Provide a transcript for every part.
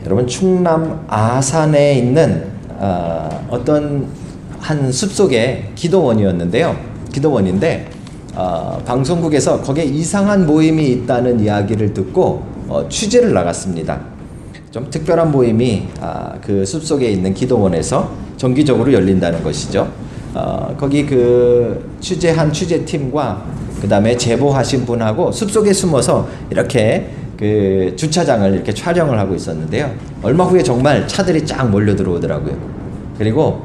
여러분 충남 아산에 있는 어떤 한 숲속의 기도원이었는데요. 기도원인데 방송국에서 거기에 이상한 모임이 있다는 이야기를 듣고 취재를 나갔습니다. 좀 특별한 모임이 그 숲속에 있는 기도원에서 정기적으로 열린다는 것이죠. 거기 그 취재한 취재팀과 그 다음에 제보하신 분하고 숲속에 숨어서 이렇게 그 주차장을 이렇게 촬영을 하고 있었는데요. 얼마 후에 정말 차들이 쫙 몰려 들어오더라고요. 그리고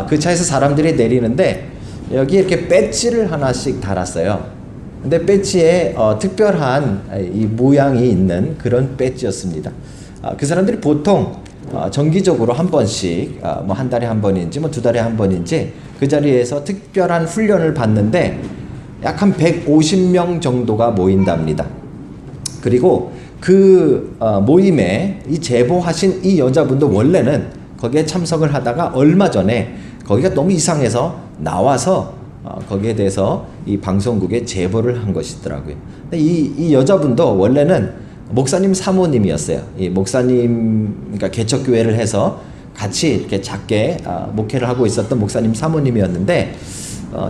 그 차에서 사람들이 내리는데 여기 이렇게 배지를 하나씩 달았어요. 근데 배지에 특별한 이 모양이 있는 그런 배지였습니다. 그 사람들이 보통 정기적으로 한 번씩 뭐 한 달에 한 번인지 뭐 두 달에 한 번인지 그 자리에서 특별한 훈련을 받는데 약 한 150명 정도가 모인답니다. 그리고 그 모임에 이 제보하신 이 여자분도 원래는 거기에 참석을 하다가 얼마 전에 거기가 너무 이상해서 나와서 거기에 대해서 이 방송국에 제보를 한 것이더라고요. 근데 이 여자분도 원래는 목사님 사모님이었어요. 이 목사님, 그러니까 개척교회를 해서 같이 이렇게 작게 목회를 하고 있었던 목사님 사모님이었는데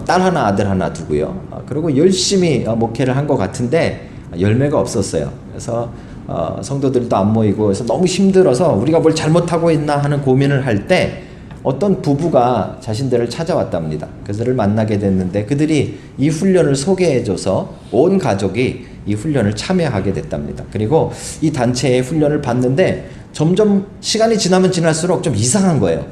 딸 하나 아들 하나 두고요. 그리고 열심히 목회를 한 것 같은데 열매가 없었어요. 그래서 성도들도 안 모이고 그래서 너무 힘들어서 우리가 뭘 잘못하고 있나 하는 고민을 할 때 어떤 부부가 자신들을 찾아왔답니다. 그들을 만나게 됐는데 그들이 이 훈련을 소개해줘서 온 가족이 이 훈련을 참여하게 됐답니다. 그리고 이 단체의 훈련을 받는데 점점 시간이 지나면 지날수록 좀 이상한 거예요.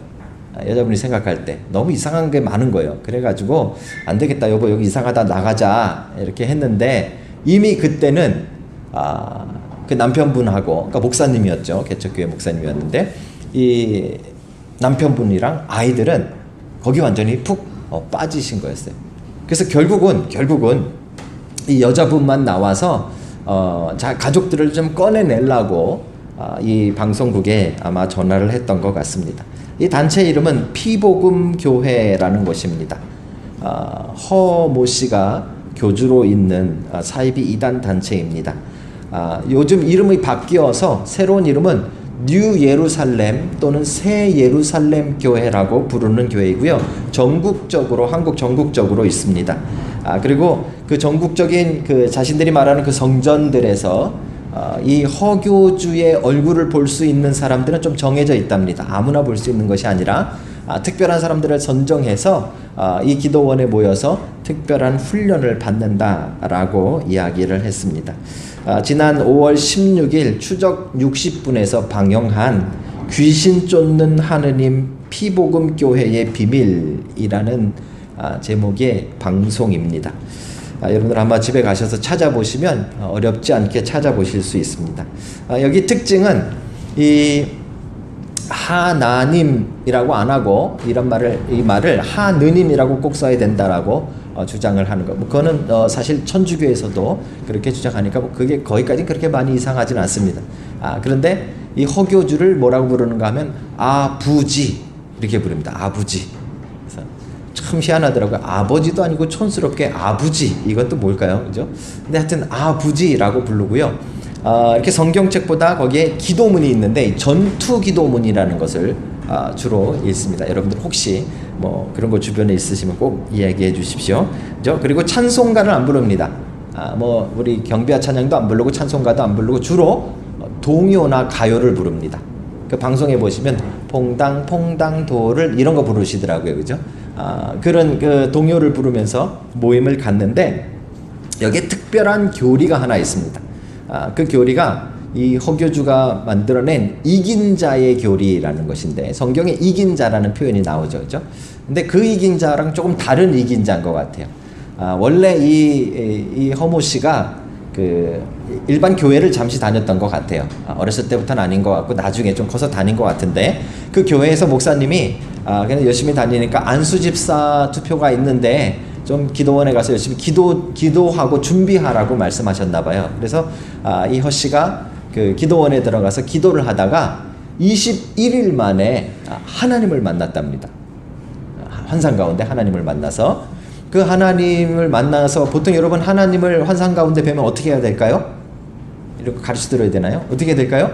여자분이 생각할 때 너무 이상한 게 많은 거예요. 그래가지고 안 되겠다 여보 여기 이상하다 나가자 이렇게 했는데 이미 그때는 그 남편분하고 그러니까 목사님이었죠. 개척교회 목사님이었는데 이 남편분이랑 아이들은 거기 완전히 푹 빠지신 거였어요. 그래서 결국은 이 여자분만 나와서 가족들을 좀 꺼내내려고 이 방송국에 아마 전화를 했던 것 같습니다. 이 단체 이름은 피복음교회라는 것입니다. 허모 씨가 교주로 있는 사이비 이단 단체입니다. 요즘 이름이 바뀌어서 새로운 이름은 뉴 예루살렘 또는 새 예루살렘 교회라고 부르는 교회이고요. 전국적으로 한국 전국적으로 있습니다. 그리고 그 전국적인 그 자신들이 말하는 그 성전들에서 이 허교주의 얼굴을 볼 수 있는 사람들은 좀 정해져 있답니다. 아무나 볼 수 있는 것이 아니라 특별한 사람들을 선정해서 이 기도원에 모여서 특별한 훈련을 받는다라고 이야기를 했습니다. 지난 5월 16일 추적 60분에서 방영한 귀신 쫓는 하느님 피복음교회의 비밀이라는 제목의 방송입니다. 여러분들 아마 집에 가셔서 찾아보시면 어렵지 않게 찾아보실 수 있습니다. 여기 특징은 이 하나님이라고 안 하고 이 말을 하느님이라고 꼭 써야 된다라고 주장을 하는 거. 그거는 사실 천주교에서도 그렇게 주장하니까 그게 거기까지는 그렇게 많이 이상하지는 않습니다. 그런데 이 허교주를 뭐라고 부르는가 하면 아부지 이렇게 부릅니다. 아부지. 그래서 참 희한하더라고요. 아버지도 아니고 촌스럽게 아부지 이건 또 뭘까요? 그죠? 근데 하여튼 아부지라고 부르고요. 이렇게 성경책보다 거기에 기도문이 있는데 전투 기도문이라는 것을 주로 읽습니다. 여러분들 혹시 뭐 그런 거 주변에 있으시면 꼭 이야기해 주십시오. 그죠? 그리고 찬송가를 안 부릅니다. 뭐 우리 경비와 찬양도 안 부르고 찬송가도 안 부르고 주로 동요나 가요를 부릅니다. 그 방송에 보시면 퐁당 퐁당 도를 이런 거 부르시더라고요. 그죠? 그런 그 동요를 부르면서 모임을 갖는데 여기에 특별한 교리가 하나 있습니다. 그 교리가 이 허교주가 만들어낸 이긴 자의 교리라는 것인데 성경에 이긴 자라는 표현이 나오죠. 그죠? 근데 그 이긴 자랑 조금 다른 이긴 자인 것 같아요. 원래 이 허모 씨가 그 일반 교회를 잠시 다녔던 것 같아요. 어렸을 때부터는 아닌 것 같고 나중에 좀 커서 다닌 것 같은데 그 교회에서 목사님이 그냥 열심히 다니니까 안수집사 투표가 있는데 좀 기도원에 가서 열심히 기도하고 준비하라고 말씀하셨나 봐요. 그래서 이 허 씨가 그 기도원에 들어가서 기도를 하다가 21일 만에 하나님을 만났답니다. 환상 가운데 하나님을 만나서 그 하나님을 만나서 보통 여러분 하나님을 환상 가운데 뵈면 어떻게 해야 될까요? 이렇게 가르쳐 드려야 되나요? 어떻게 해야 될까요?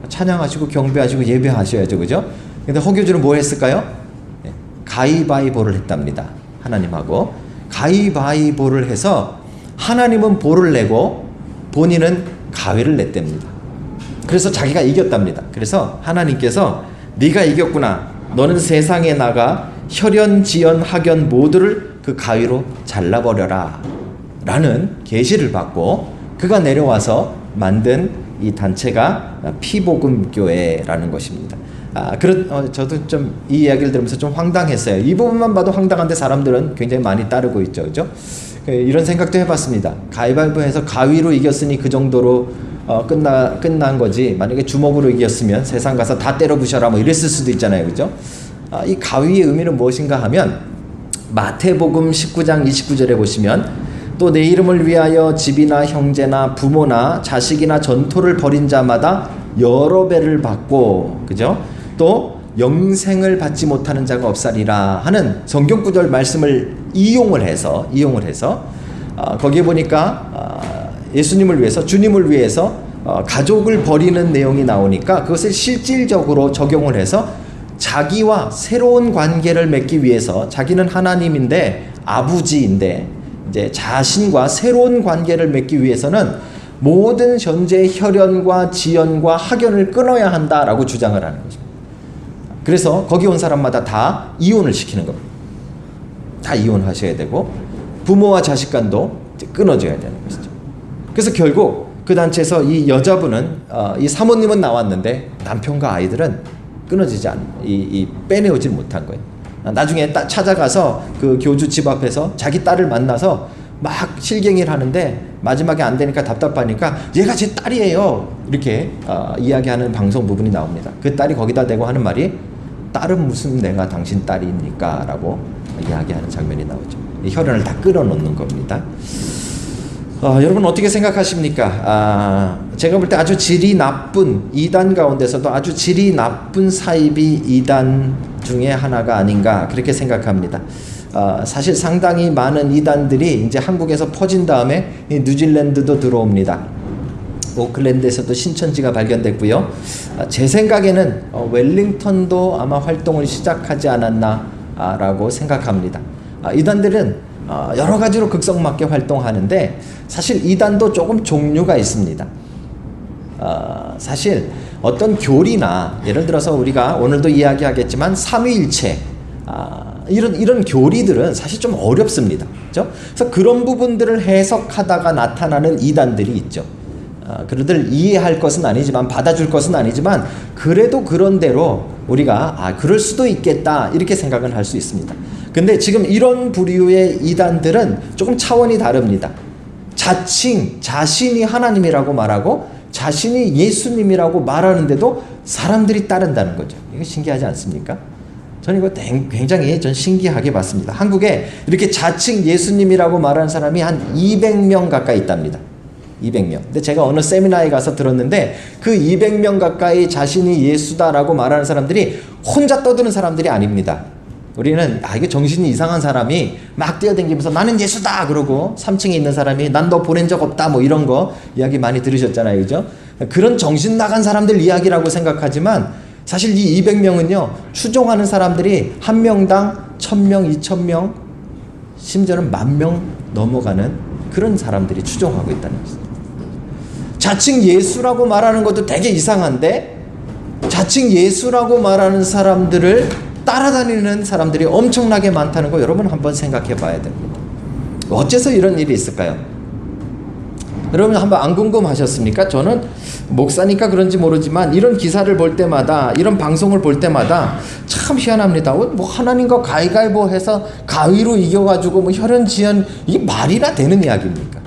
찬양하시고 경배하시고 예배하셔야죠. 그죠? 근데 허교주는 뭐 했을까요? 가위바위보를 했답니다. 하나님하고 가위바위보를 해서 하나님은 보를 내고 본인은 가위를 냈답니다. 그래서 자기가 이겼답니다. 그래서 하나님께서 네가 이겼구나. 너는 세상에 나가 혈연, 지연, 학연 모두를 그 가위로 잘라버려라 라는 계시를 받고 그가 내려와서 만든 이 단체가 피복음교회라는 것입니다. 저도 좀 이 이야기를 들으면서 좀 황당했어요. 이 부분만 봐도 황당한데 사람들은 굉장히 많이 따르고 있죠. 그죠? 이런 생각도 해봤습니다. 가위바위보해서 가위로 이겼으니 그 정도로 끝난 거지. 만약에 주먹으로 이겼으면 세상 가서 다 때려 부셔라 뭐 이랬을 수도 있잖아요. 그죠? 이 가위의 의미는 무엇인가 하면 마태복음 19장 29절에 보시면 또 내 이름을 위하여 집이나 형제나 부모나 자식이나 전토를 벌인 자마다 여러 배를 받고, 그죠? 또 영생을 받지 못하는 자가 없사리라 하는 성경 구절 말씀을 이용을 해서 거기에 보니까 예수님을 위해서, 주님을 위해서 가족을 버리는 내용이 나오니까 그것을 실질적으로 적용을 해서 자기와 새로운 관계를 맺기 위해서, 자기는 하나님인데 아버지인데 이제 자신과 새로운 관계를 맺기 위해서는 모든 현재의 혈연과 지연과 학연을 끊어야 한다라고 주장을 하는 거죠. 그래서 거기 온 사람마다 다 이혼을 시키는 겁니다. 다 이혼하셔야 되고 부모와 자식 간도 끊어져야 되는 것이죠. 그래서 결국 그 단체에서 이 여자분은 이 사모님은 나왔는데 남편과 아이들은 끊어지지 빼내오질 못한 거예요. 나중에 찾아가서 그 교주 집 앞에서 자기 딸을 만나서 막 실갱이를 하는데 마지막에 안 되니까 답답하니까 얘가 제 딸이에요 이렇게 이야기하는 방송 부분이 나옵니다. 그 딸이 거기다 대고 하는 말이 딸은 무슨 내가 당신 딸입니까? 라고 이야기하는 장면이 나오죠. 이 혈연을 다 끌어놓는 겁니다. 여러분 어떻게 생각하십니까? 제가 볼 때 아주 질이 나쁜 이단 가운데서도 아주 질이 나쁜 사입이 이단 중에 하나가 아닌가 그렇게 생각합니다. 사실 상당히 많은 이단들이 이제 한국에서 퍼진 다음에 뉴질랜드도 들어옵니다. 오클랜드에서도 신천지가 발견됐고요. 제 생각에는 웰링턴도 아마 활동을 시작하지 않았나 라고 생각합니다. 이단들은 여러 가지로 극성맞게 활동하는데 사실 이단도 조금 종류가 있습니다. 사실 어떤 교리나 예를 들어서 우리가 오늘도 이야기하겠지만 삼위일체 이런 교리들은 사실 좀 어렵습니다. 그렇죠? 그래서 그런 부분들을 해석하다가 나타나는 이단들이 있죠. 그들을 이해할 것은 아니지만 받아줄 것은 아니지만 그래도 그런 대로 우리가 그럴 수도 있겠다 이렇게 생각은 할 수 있습니다. 근데 지금 이런 부류의 이단들은 조금 차원이 다릅니다. 자칭 자신이 하나님이라고 말하고 자신이 예수님이라고 말하는데도 사람들이 따른다는 거죠. 이거 신기하지 않습니까? 저는 이거 굉장히 신기하게 봤습니다. 한국에 이렇게 자칭 예수님이라고 말하는 사람이 한 200명 가까이 있답니다. 200명. 근데 제가 어느 세미나에 가서 들었는데 그 200명 가까이 자신이 예수다라고 말하는 사람들이 혼자 떠드는 사람들이 아닙니다. 우리는 이게 정신이 이상한 사람이 막 뛰어다니면서 나는 예수다 그러고 3층에 있는 사람이 난 너 보낸 적 없다 뭐 이런 거 이야기 많이 들으셨잖아요. 그죠? 그런 정신 나간 사람들 이야기라고 생각하지만 사실 이 200명은요 추종하는 사람들이 한 명당 1000명, 2000명 심지어는 10,000명 넘어가는 그런 사람들이 추종하고 있다는 것입니다. 자칭 예수라고 말하는 것도 되게 이상한데 자칭 예수라고 말하는 사람들을 따라다니는 사람들이 엄청나게 많다는 거 여러분 한번 생각해 봐야 됩니다. 어째서 이런 일이 있을까요? 여러분 한번 안 궁금하셨습니까? 저는 목사니까 그런지 모르지만 이런 기사를 볼 때마다 이런 방송을 볼 때마다 참 희한합니다. 뭐 하나님과 가위가위보 해서 가위로 이겨가지고 뭐 혈연지연 이게 말이나 되는 이야기입니까?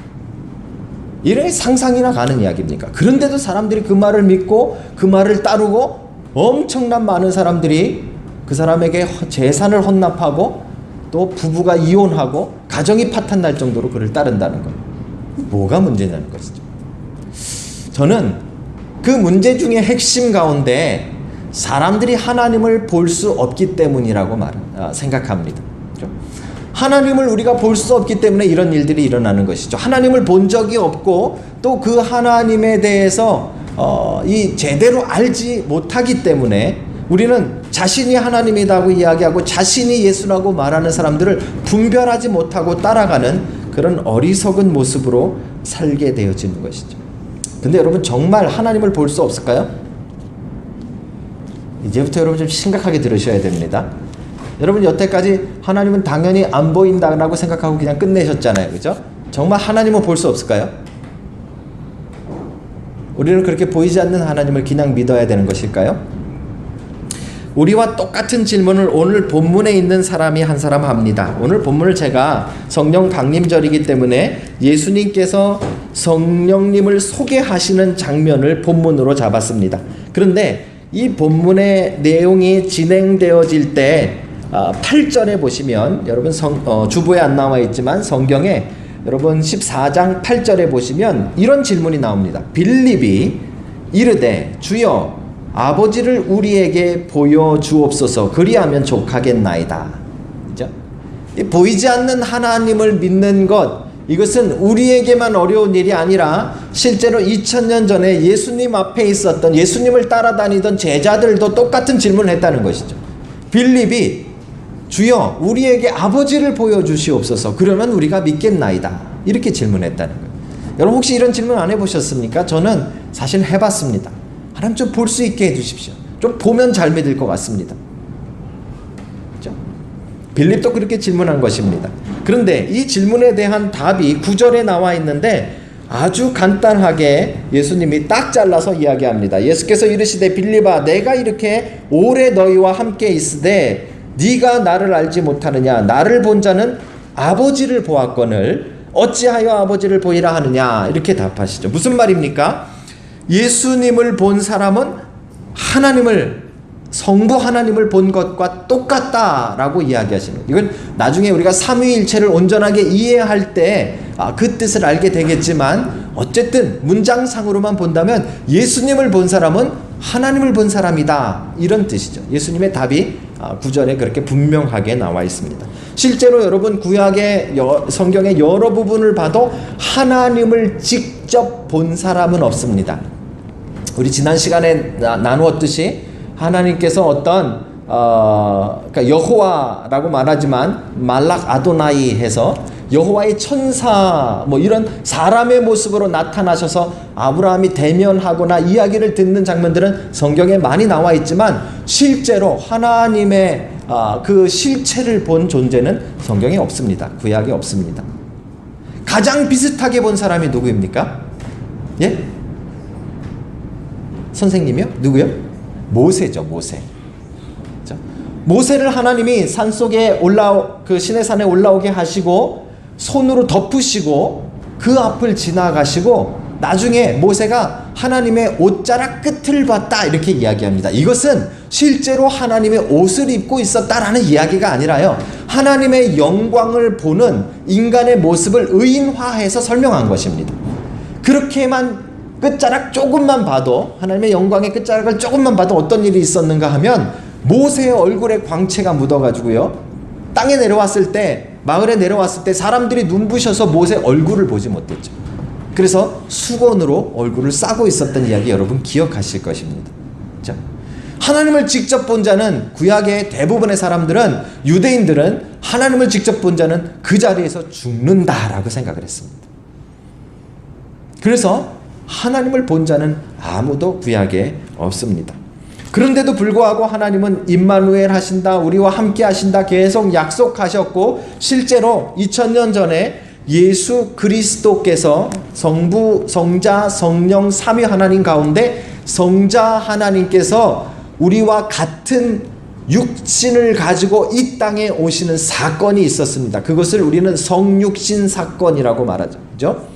이런 상상이나 가는 이야기입니까? 그런데도 사람들이 그 말을 믿고 그 말을 따르고 엄청난 많은 사람들이 그 사람에게 재산을 헌납하고 또 부부가 이혼하고 가정이 파탄날 정도로 그를 따른다는 것. 뭐가 문제냐는 것이죠. 저는 그 문제 중에 핵심 가운데 사람들이 하나님을 볼 수 없기 때문이라고 생각합니다. 그렇죠? 하나님을 우리가 볼 수 없기 때문에 이런 일들이 일어나는 것이죠. 하나님을 본 적이 없고 또 그 하나님에 대해서 이 제대로 알지 못하기 때문에 우리는 자신이 하나님이라고 이야기하고 자신이 예수라고 말하는 사람들을 분별하지 못하고 따라가는 그런 어리석은 모습으로 살게 되어지는 것이죠. 근데 여러분, 정말 하나님을 볼 수 없을까요? 이제부터 여러분 좀 심각하게 들으셔야 됩니다. 여러분, 여태까지 하나님은 당연히 안 보인다라고 생각하고 그냥 끝내셨잖아요. 그죠? 정말 하나님은 볼 수 없을까요? 우리는 그렇게 보이지 않는 하나님을 그냥 믿어야 되는 것일까요? 우리와 똑같은 질문을 오늘 본문에 있는 사람이 한 사람 합니다. 오늘 본문을 제가 성령 강림절이기 때문에 예수님께서 성령님을 소개하시는 장면을 본문으로 잡았습니다. 그런데 이 본문의 내용이 진행되어질 때 8절에 보시면, 여러분 주보에 안 나와 있지만 성경에 여러분 14장 8절에 보시면 이런 질문이 나옵니다. 빌립이 이르되 주여 아버지를 우리에게 보여주옵소서, 그리하면 족하겠나이다. 그죠? 보이지 않는 하나님을 믿는 것, 이것은 우리에게만 어려운 일이 아니라 실제로 2000년 전에 예수님 앞에 있었던, 예수님을 따라다니던 제자들도 똑같은 질문을 했다는 것이죠. 빌립이 주여 우리에게 아버지를 보여주시옵소서, 그러면 우리가 믿겠나이다, 이렇게 질문했다는 거예요. 여러분, 혹시 이런 질문 안 해보셨습니까? 저는 사실 해봤습니다. 하나님 좀 볼 수 있게 해주십시오. 좀 보면 잘 믿을 것 같습니다. 그렇죠? 빌립도 그렇게 질문한 것입니다. 그런데 이 질문에 대한 답이 9절에 나와 있는데 아주 간단하게 예수님이 딱 잘라서 이야기합니다. 예수께서 이르시되 빌립아, 내가 이렇게 오래 너희와 함께 있으되 네가 나를 알지 못하느냐? 나를 본 자는 아버지를 보았거늘 어찌하여 아버지를 보이라 하느냐? 이렇게 답하시죠. 무슨 말입니까? 예수님을 본 사람은 하나님을, 성부 하나님을 본 것과 똑같다라고 이야기하시는 거예요. 이건 나중에 우리가 삼위일체를 온전하게 이해할 때 그 뜻을 알게 되겠지만, 어쨌든 문장상으로만 본다면 예수님을 본 사람은 하나님을 본 사람이다, 이런 뜻이죠. 예수님의 답이 9절에 그렇게 분명하게 나와 있습니다. 실제로 여러분, 구약의 성경의 여러 부분을 봐도 하나님을 직접 본 사람은 없습니다. 우리 지난 시간에 나누었듯이 하나님께서 어떤 그러니까 여호와라고 말하지만 말락 아도나이 해서 여호와의 천사, 뭐 이런 사람의 모습으로 나타나셔서 아브라함이 대면하거나 이야기를 듣는 장면들은 성경에 많이 나와 있지만, 실제로 하나님의 그 실체를 본 존재는 성경에 없습니다. 구약에 없습니다. 가장 비슷하게 본 사람이 누구입니까? 예? 선생님이요? 누구요? 모세죠, 모세. 모세를 하나님이 산속에 그 시내산에 올라오게 하시고 손으로 덮으시고 그 앞을 지나가시고 나중에 모세가 하나님의 옷자락 끝을 봤다, 이렇게 이야기합니다. 이것은 실제로 하나님의 옷을 입고 있었다라는 이야기가 아니라요, 하나님의 영광을 보는 인간의 모습을 의인화해서 설명한 것입니다. 그렇게만 끝자락 조금만 봐도, 하나님의 영광의 끝자락을 조금만 봐도 어떤 일이 있었는가 하면, 모세의 얼굴에 광채가 묻어가지고요, 땅에 내려왔을 때, 마을에 내려왔을 때 사람들이 눈부셔서 모세 얼굴을 보지 못했죠. 그래서 수건으로 얼굴을 싸고 있었던 이야기 여러분 기억하실 것입니다. 자, 하나님을 직접 본 자는, 구약의 대부분의 사람들은, 유대인들은 하나님을 직접 본 자는 그 자리에서 죽는다라고 생각을 했습니다. 그래서 하나님을 본 자는 아무도 구약에 없습니다. 그런데도 불구하고 하나님은 임마누엘 하신다, 우리와 함께 하신다 계속 약속하셨고, 실제로 2000년 전에 예수 그리스도께서 성부, 성자, 성령 삼위 하나님 가운데 성자 하나님께서 우리와 같은 육신을 가지고 이 땅에 오시는 사건이 있었습니다. 그것을 우리는 성육신 사건이라고 말하죠. 그죠?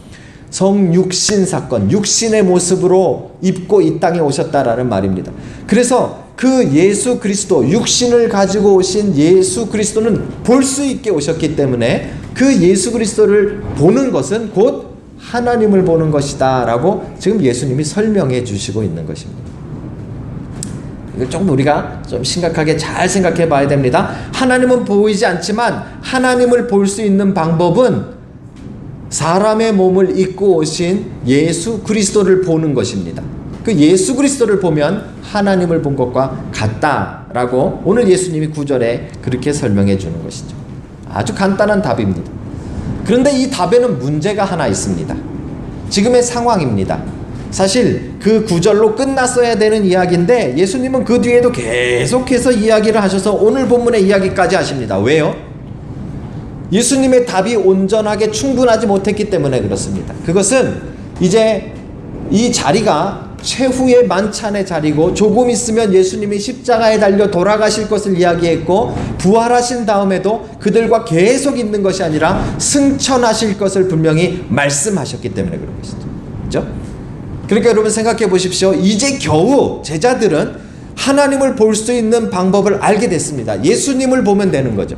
성육신 사건, 육신의 모습으로 입고 이 땅에 오셨다라는 말입니다. 그래서 그 예수 그리스도, 육신을 가지고 오신 예수 그리스도는 볼 수 있게 오셨기 때문에 그 예수 그리스도를 보는 것은 곧 하나님을 보는 것이다 라고 지금 예수님이 설명해 주시고 있는 것입니다. 이걸 조금 우리가 좀 심각하게 잘 생각해 봐야 됩니다. 하나님은 보이지 않지만 하나님을 볼 수 있는 방법은 사람의 몸을 입고 오신 예수 그리스도를 보는 것입니다. 그 예수 그리스도를 보면 하나님을 본 것과 같다라고 오늘 예수님이 9절에 그렇게 설명해 주는 것이죠. 아주 간단한 답입니다. 그런데 이 답에는 문제가 하나 있습니다. 지금의 상황입니다. 사실 그 9절로 끝났어야 되는 이야기인데 예수님은 그 뒤에도 계속해서 이야기를 하셔서 오늘 본문의 이야기까지 하십니다. 왜요? 예수님의 답이 온전하게 충분하지 못했기 때문에 그렇습니다. 그것은 이제 이 자리가 최후의 만찬의 자리고 조금 있으면 예수님이 십자가에 달려 돌아가실 것을 이야기했고 부활하신 다음에도 그들과 계속 있는 것이 아니라 승천하실 것을 분명히 말씀하셨기 때문에 그런 것이죠. 그렇죠? 그러니까 여러분 생각해 보십시오. 이제 겨우 제자들은 하나님을 볼 수 있는 방법을 알게 됐습니다. 예수님을 보면 되는 거죠.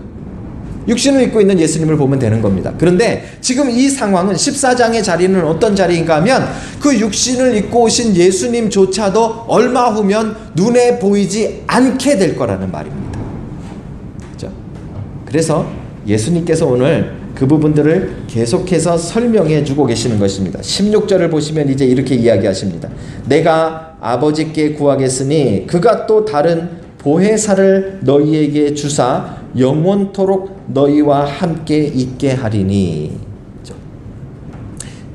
육신을 입고 있는 예수님을 보면 되는 겁니다. 그런데 지금 이 상황은 14장의 자리는 어떤 자리인가 하면 그 육신을 입고 오신 예수님조차도 얼마 후면 눈에 보이지 않게 될 거라는 말입니다. 그렇죠? 그래서 예수님께서 오늘 그 부분들을 계속해서 설명해 주고 계시는 것입니다. 16절을 보시면 이제 이렇게 이야기하십니다. 내가 아버지께 구하겠으니 그가 또 다른 보혜사를 너희에게 주사 영원토록 너희와 함께 있게 하리니.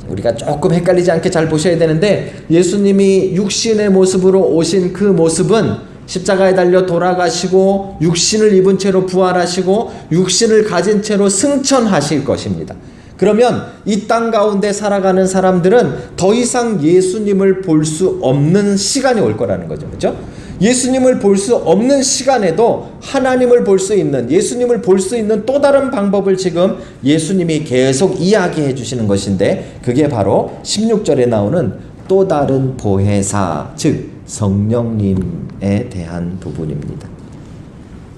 우리가 조금 헷갈리지 않게 잘 보셔야 되는데 예수님이 육신의 모습으로 오신 그 모습은 십자가에 달려 돌아가시고 육신을 입은 채로 부활하시고 육신을 가진 채로 승천하실 것입니다. 그러면 이 땅 가운데 살아가는 사람들은 더 이상 예수님을 볼 수 없는 시간이 올 거라는 거죠. 그렇죠? 예수님을 볼 수 없는 시간에도 하나님을 볼 수 있는, 예수님을 볼 수 있는 또 다른 방법을 지금 예수님이 계속 이야기해 주시는 것인데 그게 바로 16절에 나오는 또 다른 보혜사, 즉 성령님에 대한 부분입니다.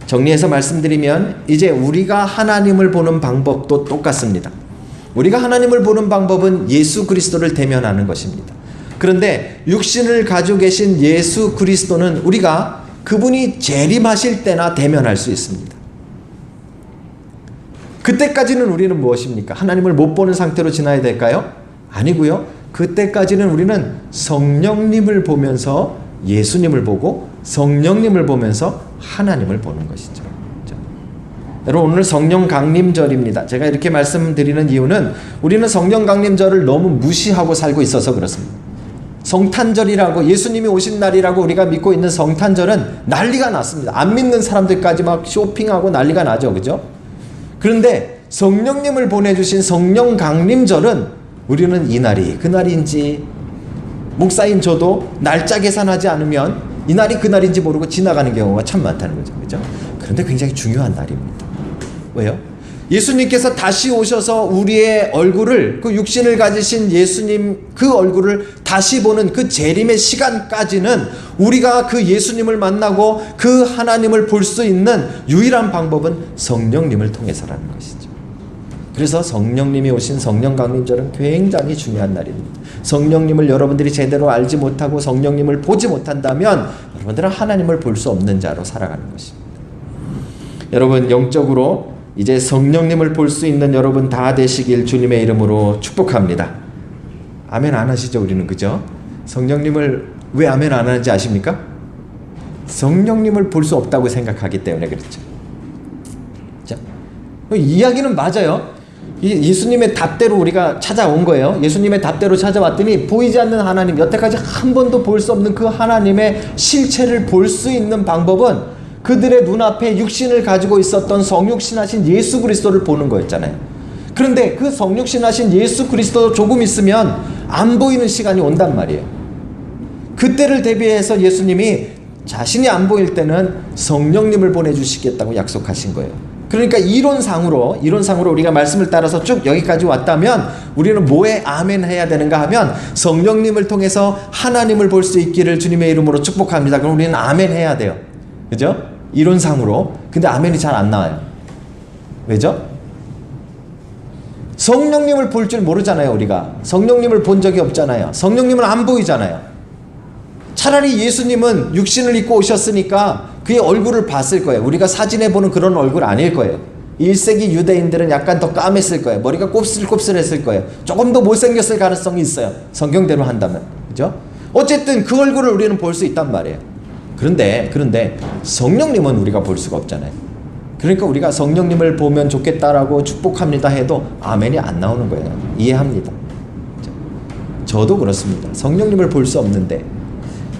정리해서 말씀드리면 이제 우리가 하나님을 보는 방법도 똑같습니다. 우리가 하나님을 보는 방법은 예수 그리스도를 대면하는 것입니다. 그런데 육신을 가지고 계신 예수 그리스도는 우리가 그분이 재림하실 때나 대면할 수 있습니다. 그때까지는 우리는 무엇입니까? 하나님을 못 보는 상태로 지나야 될까요? 아니고요. 그때까지는 우리는 성령님을 보면서 예수님을 보고 성령님을 보면서 하나님을 보는 것이죠. 여러분 오늘 성령 강림절입니다. 제가 이렇게 말씀드리는 이유는 우리는 성령 강림절을 너무 무시하고 살고 있어서 그렇습니다. 성탄절이라고 예수님이 오신 날이라고 우리가 믿고 있는 성탄절은 난리가 났습니다. 안 믿는 사람들까지 막 쇼핑하고 난리가 나죠. 그죠? 그런데 성령님을 보내주신 성령 강림절은 우리는 이 날이 그날인지 목사인 저도 날짜 계산하지 않으면 이 날이 그날인지 모르고 지나가는 경우가 참 많다는 거죠. 그죠? 그런데 굉장히 중요한 날입니다. 왜요? 예수님께서 다시 오셔서 우리의 얼굴을 그 육신을 가지신 예수님 그 얼굴을 다시 보는 그 재림의 시간까지는 우리가 그 예수님을 만나고 그 하나님을 볼 수 있는 유일한 방법은 성령님을 통해서라는 것이죠. 그래서 성령님이 오신 성령 강림절은 굉장히 중요한 날입니다. 성령님을 여러분들이 제대로 알지 못하고 성령님을 보지 못한다면 여러분들은 하나님을 볼 수 없는 자로 살아가는 것입니다. 여러분 영적으로 이제 성령님을 볼 수 있는 여러분 다 되시길 주님의 이름으로 축복합니다. 아멘 안 하시죠? 우리는 그죠? 성령님을 왜 아멘 안 하는지 아십니까? 성령님을 볼 수 없다고 생각하기 때문에 그렇죠. 자, 이야기는 맞아요. 예수님의 답대로 우리가 찾아온 거예요. 예수님의 답대로 찾아왔더니 보이지 않는 하나님, 여태까지 한 번도 볼 수 없는 그 하나님의 실체를 볼 수 있는 방법은 그들의 눈앞에 육신을 가지고 있었던 성육신하신 예수 그리스도를 보는 거였잖아요. 그런데 그 성육신하신 예수 그리스도 조금 있으면 안 보이는 시간이 온단 말이에요. 그때를 대비해서 예수님이 자신이 안 보일 때는 성령님을 보내주시겠다고 약속하신 거예요. 그러니까 이론상으로 우리가 말씀을 따라서 쭉 여기까지 왔다면 우리는 뭐에 아멘 해야 되는가 하면 성령님을 통해서 하나님을 볼 수 있기를 주님의 이름으로 축복합니다. 그럼 우리는 아멘 해야 돼요. 그죠? 이론상으로. 근데 아멘이 잘 안 나와요. 왜죠? 성령님을 볼 줄 모르잖아요. 우리가 성령님을 본 적이 없잖아요. 성령님은 안 보이잖아요. 차라리 예수님은 육신을 입고 오셨으니까 그의 얼굴을 봤을 거예요. 우리가 사진에 보는 그런 얼굴 아닐 거예요. 1세기 유대인들은 약간 더 까맸을 거예요. 머리가 곱슬곱슬했을 거예요. 조금 더 못생겼을 가능성이 있어요. 성경대로 한다면. 그죠? 어쨌든 그 얼굴을 우리는 볼 수 있단 말이에요. 그런데 성령님은 우리가 볼 수가 없잖아요. 그러니까 우리가 성령님을 보면 좋겠다라고 축복합니다 해도 아멘이 안 나오는 거예요. 이해합니다. 저도 그렇습니다. 성령님을 볼 수 없는데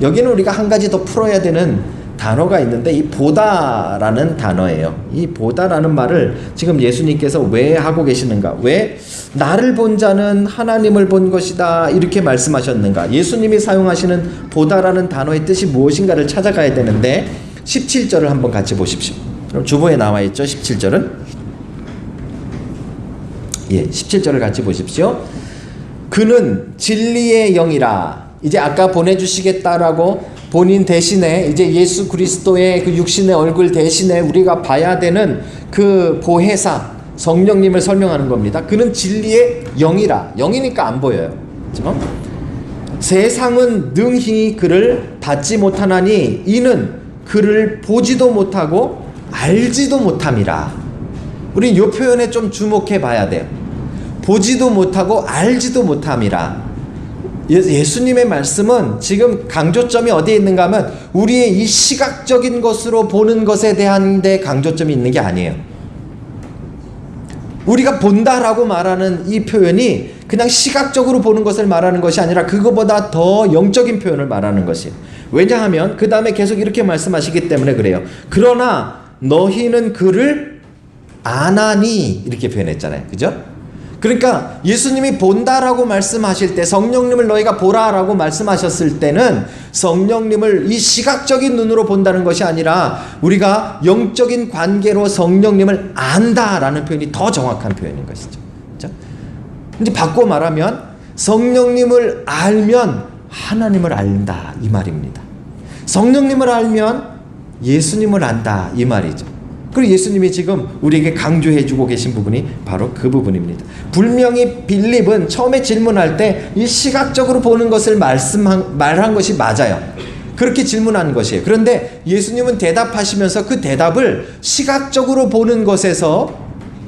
여기는 우리가 한 가지 더 풀어야 되는 단어가 있는데 이 보다라는 단어예요. 이 보다라는 말을 지금 예수님께서 왜 하고 계시는가? 왜 나를 본 자는 하나님을 본 것이다 이렇게 말씀하셨는가? 예수님이 사용하시는 보다라는 단어의 뜻이 무엇인가를 찾아가야 되는데 17절을 한번 같이 보십시오. 그럼 주보에 나와 있죠. 17절은 17절을 같이 보십시오. 그는 진리의 영이라. 이제 아까 보내주시겠다라고 본인 대신에 이제 예수 그리스도의 그 육신의 얼굴 대신에 우리가 봐야 되는 그 보혜사 성령님을 설명하는 겁니다. 그는 진리의 영이라. 영이니까 안 보여요. 그렇죠? 세상은 능히 그를 받지 못하나니 이는 그를 보지도 못하고 알지도 못함이라. 우리 이 표현에 좀 주목해 봐야 돼요. 보지도 못하고 알지도 못함이라. 예수님의 말씀은 지금 강조점이 어디에 있는가 하면 우리의 이 시각적인 것으로 보는 것에 대한 데 강조점이 있는 게 아니에요. 우리가 본다라고 말하는 이 표현이 그냥 시각적으로 보는 것을 말하는 것이 아니라 그거보다 더 영적인 표현을 말하는 것이에요. 왜냐하면 그 다음에 계속 이렇게 말씀하시기 때문에 그래요. 그러나 너희는 그를 아나니 이렇게 표현했잖아요. 그죠? 그러니까 예수님이 본다라고 말씀하실 때 성령님을 너희가 보라라고 말씀하셨을 때는 성령님을 이 시각적인 눈으로 본다는 것이 아니라 우리가 영적인 관계로 성령님을 안다라는 표현이 더 정확한 표현인 것이죠. 그렇죠? 이제 바꿔 말하면 성령님을 알면 하나님을 안다 이 말입니다. 성령님을 알면 예수님을 안다 이 말이죠. 그리고 예수님이 지금 우리에게 강조해주고 계신 부분이 바로 그 부분입니다. 분명히 빌립은 처음에 질문할 때 이 시각적으로 보는 것을 말한 것이 맞아요. 그렇게 질문한 것이에요. 그런데 예수님은 대답하시면서 그 대답을 시각적으로 보는 것에서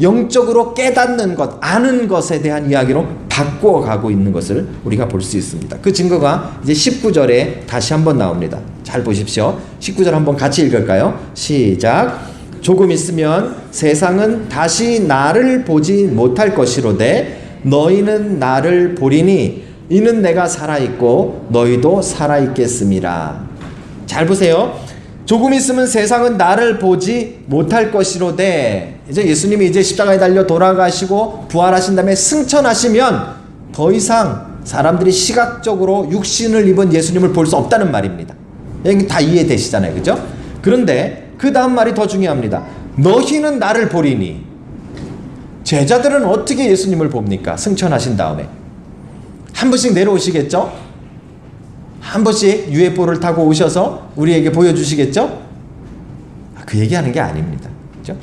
영적으로 깨닫는 것, 아는 것에 대한 이야기로 바꿔가고 있는 것을 우리가 볼 수 있습니다. 그 증거가 이제 19절에 다시 한번 나옵니다. 잘 보십시오. 19절 한번 같이 읽을까요? 시작. 조금 있으면 세상은 다시 나를 보지 못할 것이로되 너희는 나를 보리니 이는 내가 살아있고 너희도 살아있겠음이라. 잘 보세요. 조금 있으면 세상은 나를 보지 못할 것이로되 이제 예수님이 이제 십자가에 달려 돌아가시고 부활하신 다음에 승천하시면 더 이상 사람들이 시각적으로 육신을 입은 예수님을 볼 수 없다는 말입니다. 여기 다 이해되시잖아요. 그죠? 그런데 그 다음 말이 더 중요합니다. 너희는 나를 보리니. 제자들은 어떻게 예수님을 봅니까? 승천하신 다음에 한 번씩 내려오시겠죠? 한 번씩 UFO를 타고 오셔서 우리에게 보여주시겠죠? 그 얘기하는 게 아닙니다. 그렇죠?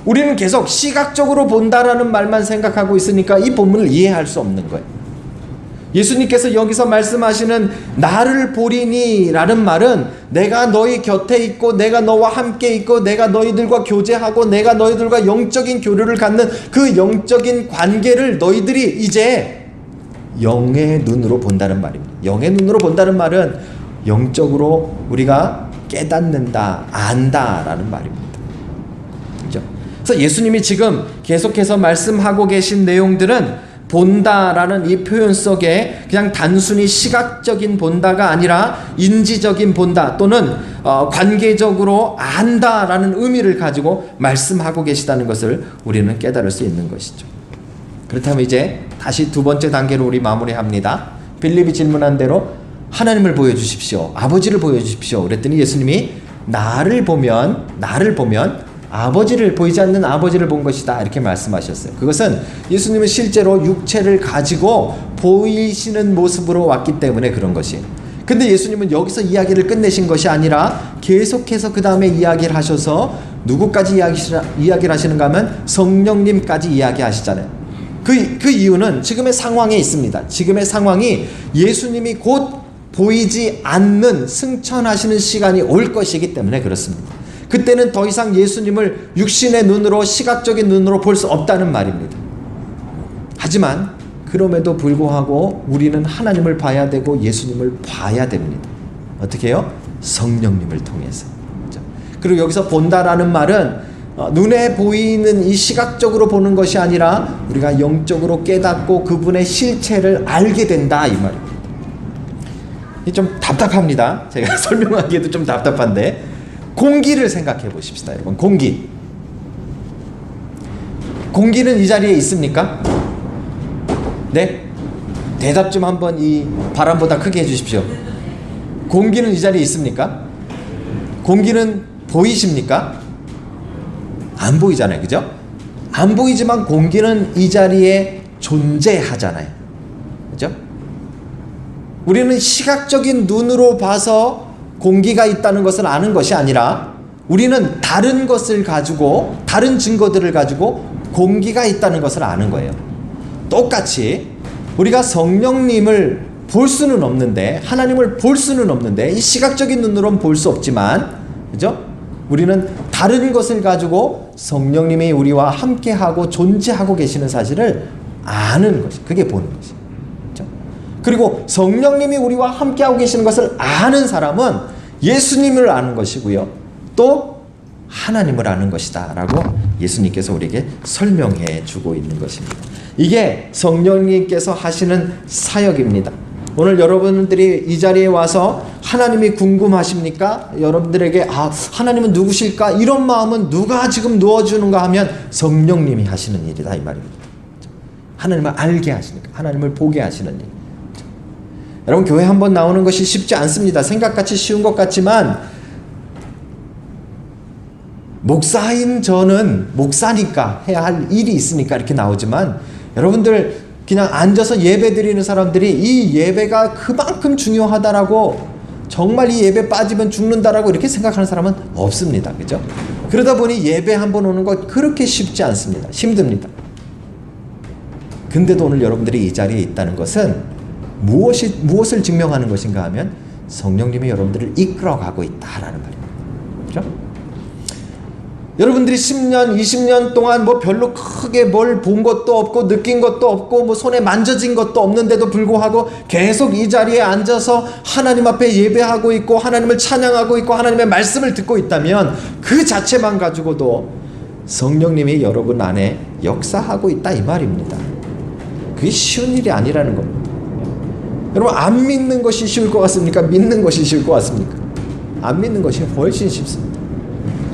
우리는 계속 시각적으로 본다라는 말만 생각하고 있으니까 이 본문을 이해할 수 없는 거예요. 예수님께서 여기서 말씀하시는 나를 보리니 라는 말은 내가 너희 곁에 있고 내가 너와 함께 있고 내가 너희들과 교제하고 내가 너희들과 영적인 교류를 갖는 그 영적인 관계를 너희들이 이제 영의 눈으로 본다는 말입니다. 영의 눈으로 본다는 말은 영적으로 우리가 깨닫는다, 안다라는 말입니다. 그렇죠? 그래서 예수님이 지금 계속해서 말씀하고 계신 내용들은 본다라는 이 표현 속에 그냥 단순히 시각적인 본다가 아니라 인지적인 본다 또는 관계적으로 안다라는 의미를 가지고 말씀하고 계시다는 것을 우리는 깨달을 수 있는 것이죠. 그렇다면 이제 다시 두 번째 단계로 우리 마무리합니다. 빌립이 질문한 대로 하나님을 보여주십시오. 아버지를 보여주십시오. 그랬더니 예수님이 나를 보면 아버지를 보이지 않는 아버지를 본 것이다 이렇게 말씀하셨어요. 그것은 예수님은 실제로 육체를 가지고 보이시는 모습으로 왔기 때문에 그런 것이에요. 근데 예수님은 여기서 이야기를 끝내신 것이 아니라 계속해서 그 다음에 이야기를 하셔서 누구까지 이야기를 하시는가 하면 성령님까지 이야기하시잖아요. 그 이유는 지금의 상황에 있습니다. 지금의 상황이 예수님이 곧 보이지 않는 승천하시는 시간이 올 것이기 때문에 그렇습니다. 그때는 더 이상 예수님을 육신의 눈으로 시각적인 눈으로 볼 수 없다는 말입니다. 하지만 그럼에도 불구하고 우리는 하나님을 봐야 되고 예수님을 봐야 됩니다. 어떻게 해요? 성령님을 통해서. 그리고 여기서 본다라는 말은 눈에 보이는 이 시각적으로 보는 것이 아니라 우리가 영적으로 깨닫고 그분의 실체를 알게 된다, 이 말입니다. 좀 답답합니다. 제가 설명하기에도 좀 답답한데, 공기를 생각해 보십시다, 여러분. 공기는 이 자리에 있습니까? 네? 대답 좀 한번 이 바람보다 크게 해주십시오. 공기는 이 자리에 있습니까? 공기는 보이십니까? 안 보이잖아요, 그죠? 안 보이지만 공기는 이 자리에 존재하잖아요, 그죠? 우리는 시각적인 눈으로 봐서 공기가 있다는 것을 아는 것이 아니라 우리는 다른 것을 가지고, 다른 증거들을 가지고 공기가 있다는 것을 아는 거예요. 똑같이 우리가 성령님을 볼 수는 없는데, 하나님을 볼 수는 없는데, 이 시각적인 눈으로는 볼 수 없지만, 그죠? 우리는 다른 것을 가지고 성령님이 우리와 함께하고 존재하고 계시는 사실을 아는 것이, 그게 보는 것이. 그죠? 그리고 성령님이 우리와 함께하고 계시는 것을 아는 사람은 예수님을 아는 것이고요, 또 하나님을 아는 것이다 라고 예수님께서 우리에게 설명해 주고 있는 것입니다. 이게 성령님께서 하시는 사역입니다. 오늘 여러분들이 이 자리에 와서 하나님이 궁금하십니까? 여러분들에게 하나님은 누구실까? 이런 마음은 누가 지금 누워주는가 하면 성령님이 하시는 일이다, 이 말입니다. 하나님을 알게 하시니까, 하나님을 보게 하시는 일. 여러분, 교회 한번 나오는 것이 쉽지 않습니다. 생각같이 쉬운 것 같지만, 목사인 저는 목사니까 해야 할 일이 있으니까 이렇게 나오지만, 여러분들 그냥 앉아서 예배 드리는 사람들이 이 예배가 그만큼 중요하다라고, 정말 이 예배 빠지면 죽는다라고 이렇게 생각하는 사람은 없습니다. 그죠? 그러다 보니 예배 한번 오는 것 그렇게 쉽지 않습니다. 힘듭니다. 근데도 오늘 여러분들이 이 자리에 있다는 것은 무엇을 증명하는 것인가 하면 성령님이 여러분들을 이끌어가고 있다라는 말입니다. 그죠? 여러분들이 10년, 20년 동안 뭐 별로 크게 뭘 본 것도 없고 느낀 것도 없고 뭐 손에 만져진 것도 없는데도 불구하고 계속 이 자리에 앉아서 하나님 앞에 예배하고 있고 하나님을 찬양하고 있고 하나님의 말씀을 듣고 있다면 그 자체만 가지고도 성령님이 여러분 안에 역사하고 있다, 이 말입니다. 그게 쉬운 일이 아니라는 겁니다. 여러분, 안 믿는 것이 쉬울 것 같습니까? 믿는 것이 쉬울 것 같습니까? 안 믿는 것이 훨씬 쉽습니다.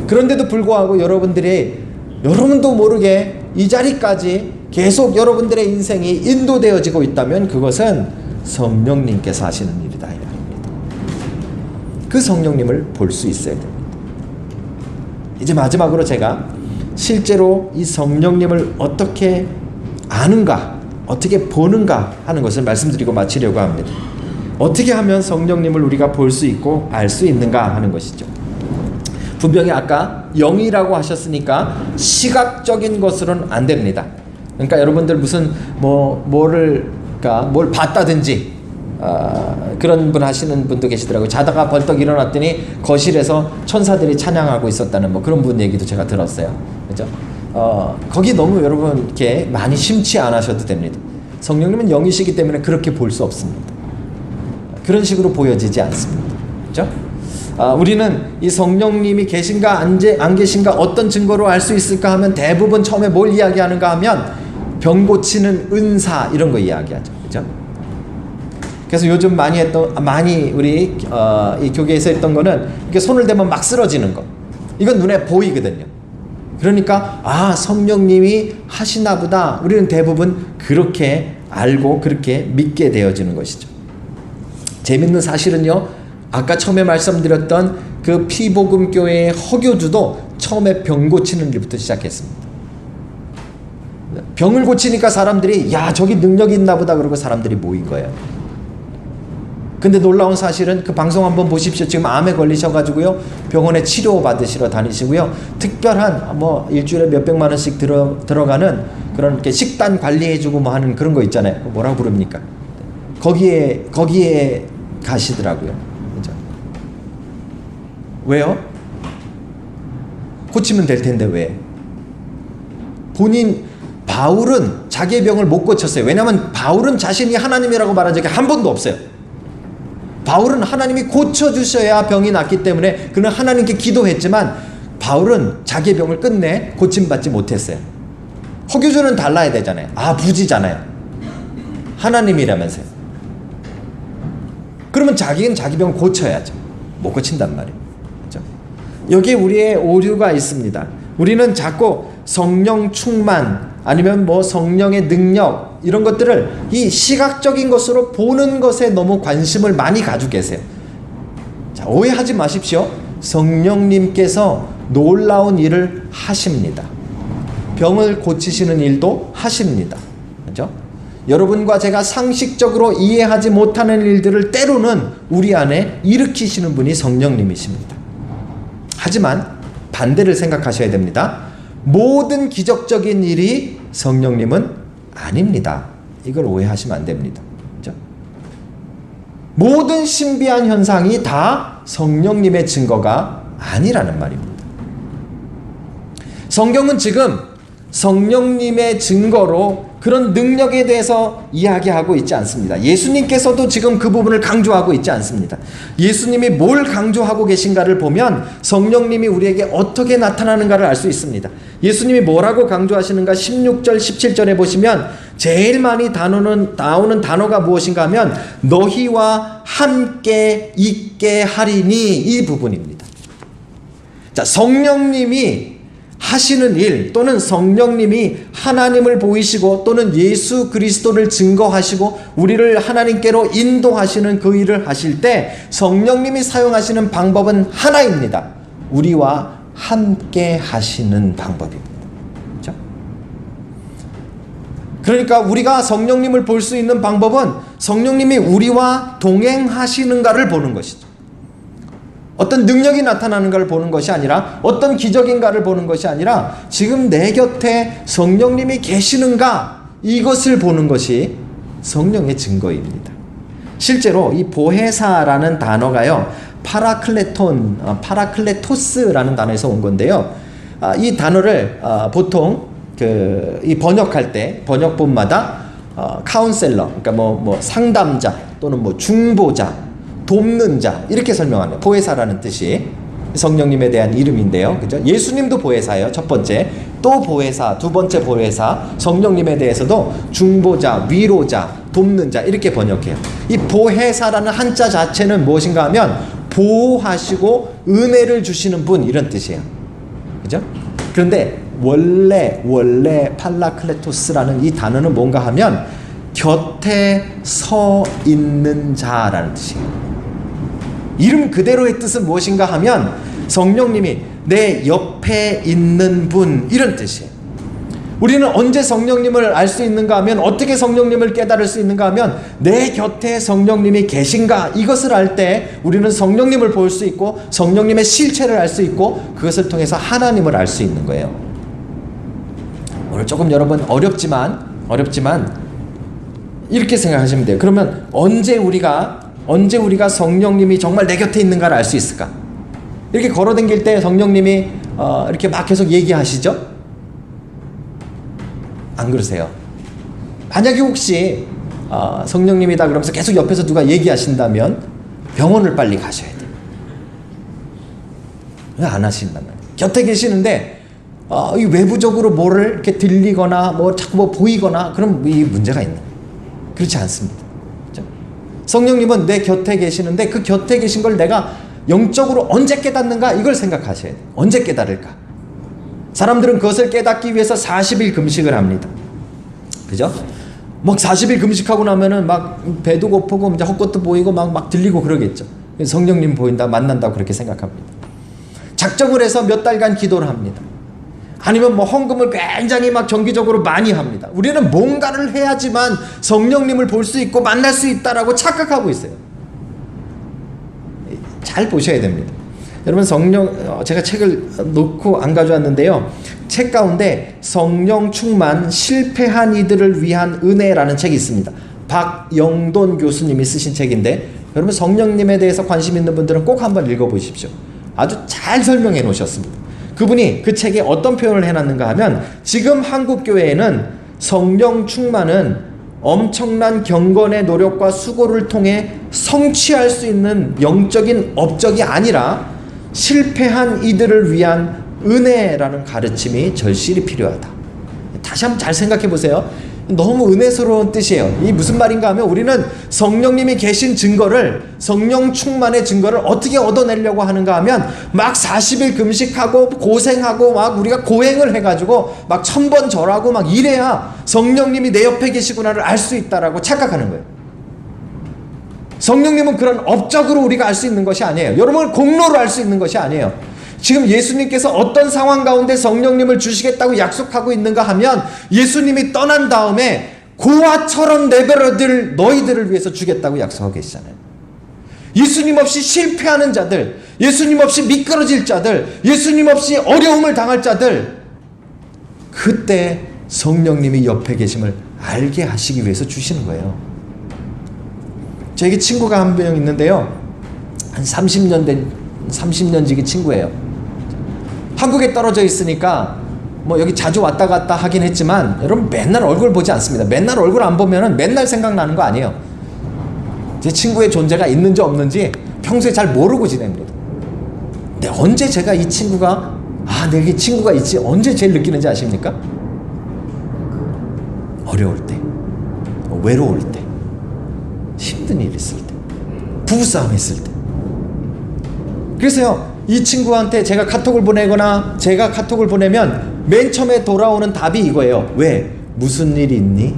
그런데도 불구하고 여러분도 모르게 이 자리까지 계속 여러분들의 인생이 인도되어지고 있다면 그것은 성령님께서 하시는 일이다, 이 말입니다. 그 성령님을 볼 수 있어야 됩니다. 이제 마지막으로 제가 실제로 이 성령님을 어떻게 아는가, 어떻게 보는가 하는 것을 말씀드리고 마치려고 합니다. 어떻게 하면 성령님을 우리가 볼 수 있고 알 수 있는가 하는 것이죠. 분명히 아까 영이라고 하셨으니까 시각적인 것으로는 안 됩니다. 그러니까 여러분들 무슨 뭘 봤다든지 그런 분 하시는 분도 계시더라고요. 자다가 벌떡 일어났더니 거실에서 천사들이 찬양하고 있었다는 뭐 그런 분 얘기도 제가 들었어요. 그죠? 거기 너무 여러분 이렇게 많이 심취 안 하셔도 됩니다. 성령님은 영이시기 때문에 그렇게 볼 수 없습니다. 그런 식으로 보여지지 않습니다. 그죠? 우리는 이 성령님이 계신가 안 계신가 어떤 증거로 알 수 있을까 하면 대부분 처음에 뭘 이야기하는가 하면 병 고치는 은사 이런 거 이야기하죠. 그죠? 그래서 요즘 많이 우리 이 교계에서 했던 거는 이렇게 손을 대면 막 쓰러지는 거. 이건 눈에 보이거든요. 그러니까 성령님이 하시나 보다. 우리는 대부분 그렇게 알고 그렇게 믿게 되어지는 것이죠. 재밌는 사실은요, 아까 처음에 말씀드렸던 그 피복음교회의 허교주도 처음에 병 고치는 일부터 시작했습니다. 병을 고치니까 사람들이 저기 능력이 있나 보다 그러고 사람들이 모인 거예요. 근데 놀라운 사실은 그 방송 한번 보십시오. 지금 암에 걸리셔가지고요, 병원에 치료 받으시러 다니시고요, 특별한 일주일에 몇백만 원씩 들어가는 그런 이렇게 식단 관리해주고 하는 그런 거 있잖아요. 뭐라고 부릅니까? 거기에 가시더라고요. 왜요? 고치면 될 텐데 왜? 바울은 자기의 병을 못 고쳤어요. 왜냐하면 바울은 자신이 하나님이라고 말한 적이 한 번도 없어요. 바울은 하나님이 고쳐주셔야 병이 낫기 때문에 그는 하나님께 기도했지만 바울은 자기의 병을 끝내 고침받지 못했어요. 허교주는 달라야 되잖아요. 부지잖아요. 하나님이라면서요. 그러면 자기는 자기 병을 고쳐야죠. 못 고친단 말이에요. 그렇죠? 여기에 우리의 오류가 있습니다. 우리는 자꾸 성령 충만 아니면 뭐 성령의 능력 이런 것들을 이 시각적인 것으로 보는 것에 너무 관심을 많이 가지고 계세요. 자, 오해하지 마십시오. 성령님께서 놀라운 일을 하십니다. 병을 고치시는 일도 하십니다. 그렇죠? 여러분과 제가 상식적으로 이해하지 못하는 일들을 때로는 우리 안에 일으키시는 분이 성령님이십니다. 하지만 반대를 생각하셔야 됩니다. 모든 기적적인 일이 성령님은 아닙니다. 이걸 오해하시면 안 됩니다. 그렇죠? 모든 신비한 현상이 다 성령님의 증거가 아니라는 말입니다. 성경은 지금 성령님의 증거로 그런 능력에 대해서 이야기하고 있지 않습니다. 예수님께서도 지금 그 부분을 강조하고 있지 않습니다. 예수님이 뭘 강조하고 계신가를 보면 성령님이 우리에게 어떻게 나타나는가를 알 수 있습니다. 예수님이 뭐라고 강조하시는가 16절 17절에 보시면 제일 많이 나오는 단어가 무엇인가 하면 너희와 함께 있게 하리니 이 부분입니다. 자, 성령님이 하시는 일 또는 성령님이 하나님을 보이시고 또는 예수 그리스도를 증거하시고 우리를 하나님께로 인도하시는 그 일을 하실 때 성령님이 사용하시는 방법은 하나입니다. 우리와 함께 하시는 방법입니다. 그렇죠? 그러니까 우리가 성령님을 볼 수 있는 방법은 성령님이 우리와 동행하시는가를 보는 것이죠. 어떤 능력이 나타나는가를 보는 것이 아니라 어떤 기적인가를 보는 것이 아니라 지금 내 곁에 성령님이 계시는가 이것을 보는 것이 성령의 증거입니다. 실제로 이 보혜사라는 단어가요 파라클레토스라는 단어에서 온 건데요. 이 단어를 보통 이 번역할 때 번역본마다 카운셀러 그러니까 뭐 상담자 또는 뭐 중보자 돕는 자 이렇게 설명합니다. 보혜사라는 뜻이 성령님에 대한 이름인데요. 그죠? 예수님도 보혜사예요. 첫 번째. 또 보혜사, 두 번째 보혜사. 성령님에 대해서도 중보자, 위로자, 돕는 자 이렇게 번역해요. 이 보혜사라는 한자 자체는 무엇인가 하면 보호하시고 은혜를 주시는 분 이런 뜻이에요. 그죠? 그런데 원래 팔라클레토스라는 이 단어는 뭔가 하면 곁에 서 있는 자라는 뜻이에요. 이름 그대로의 뜻은 무엇인가 하면 성령님이 내 옆에 있는 분 이런 뜻이에요. 우리는 언제 성령님을 알 수 있는가 하면 어떻게 성령님을 깨달을 수 있는가 하면 내 곁에 성령님이 계신가 이것을 알 때 우리는 성령님을 볼 수 있고 성령님의 실체를 알 수 있고 그것을 통해서 하나님을 알 수 있는 거예요. 오늘 조금 여러분 어렵지만 이렇게 생각하시면 돼요. 그러면 언제 우리가 성령님이 정말 내 곁에 있는가를 알 수 있을까? 이렇게 걸어다닐 때 성령님이 이렇게 막 계속 얘기하시죠? 안 그러세요? 만약에 혹시 성령님이다 그러면서 계속 옆에서 누가 얘기하신다면 병원을 빨리 가셔야 돼요. 왜 안 하신단 말이에요? 곁에 계시는데 이 외부적으로 뭐를 이렇게 들리거나 뭐 자꾸 뭐 보이거나 그럼 이 문제가 있는 거예요. 그렇지 않습니다. 그렇죠? 성령님은 내 곁에 계시는데 그 곁에 계신 걸 내가 영적으로 언제 깨닫는가 이걸 생각하셔야 돼요. 언제 깨달을까? 사람들은 그것을 깨닫기 위해서 40일 금식을 합니다. 그죠? 막 40일 금식하고 나면은 막 배도 고프고 이제 헛것도 보이고 막 들리고 그러겠죠. 성령님 보인다, 만난다고 그렇게 생각합니다. 작정을 해서 몇 달간 기도를 합니다. 아니면 뭐 헌금을 굉장히 막 정기적으로 많이 합니다. 우리는 뭔가를 해야지만 성령님을 볼 수 있고 만날 수 있다라고 착각하고 있어요. 잘 보셔야 됩니다. 여러분 제가 책을 놓고 안 가져왔는데요. 책 가운데 성령 충만 실패한 이들을 위한 은혜라는 책이 있습니다. 박영돈 교수님이 쓰신 책인데 여러분 성령님에 대해서 관심 있는 분들은 꼭 한번 읽어보십시오. 아주 잘 설명해 놓으셨습니다. 그분이 그 책에 어떤 표현을 해놨는가 하면 지금 한국 교회에는 성령 충만은 엄청난 경건의 노력과 수고를 통해 성취할 수 있는 영적인 업적이 아니라 실패한 이들을 위한 은혜라는 가르침이 절실히 필요하다. 다시 한번 잘 생각해 보세요. 너무 은혜스러운 뜻이에요. 이 무슨 말인가 하면 우리는 성령님이 계신 증거를, 성령 충만의 증거를 어떻게 얻어내려고 하는가 하면 막 40일 금식하고 고생하고 막 우리가 고행을 해가지고 막 1000번 절하고 막 이래야 성령님이 내 옆에 계시구나를 알 수 있다라고 착각하는 거예요. 성령님은 그런 업적으로 우리가 알 수 있는 것이 아니에요. 여러분을 공로로 알 수 있는 것이 아니에요. 지금 예수님께서 어떤 상황 가운데 성령님을 주시겠다고 약속하고 있는가 하면 예수님이 떠난 다음에 고아처럼 내버려둘 너희들을 위해서 주겠다고 약속하고 계시잖아요. 예수님 없이 실패하는 자들, 예수님 없이 미끄러질 자들, 예수님 없이 어려움을 당할 자들, 그때 성령님이 옆에 계심을 알게 하시기 위해서 주시는 거예요. 저에게 친구가 한 명 있는데요, 한 30년 지기 친구예요. 한국에 떨어져 있으니까 뭐 여기 자주 왔다 갔다 하긴 했지만 여러분 맨날 얼굴 보지 않습니다. 맨날 얼굴 안 보면은 맨날 생각나는 거 아니에요. 제 친구의 존재가 있는지 없는지 평소에 잘 모르고 지냅니다. 근데 언제 제가 이 친구가 내게 친구가 있지 언제 제일 느끼는지 아십니까? 어려울 때, 외로울 때, 힘든 일 있을 때, 부부싸움 했을 때. 그래서요, 이 친구한테 제가 카톡을 보내거나 제가 카톡을 보내면 맨 처음에 돌아오는 답이 이거예요. 왜? 무슨 일이 있니?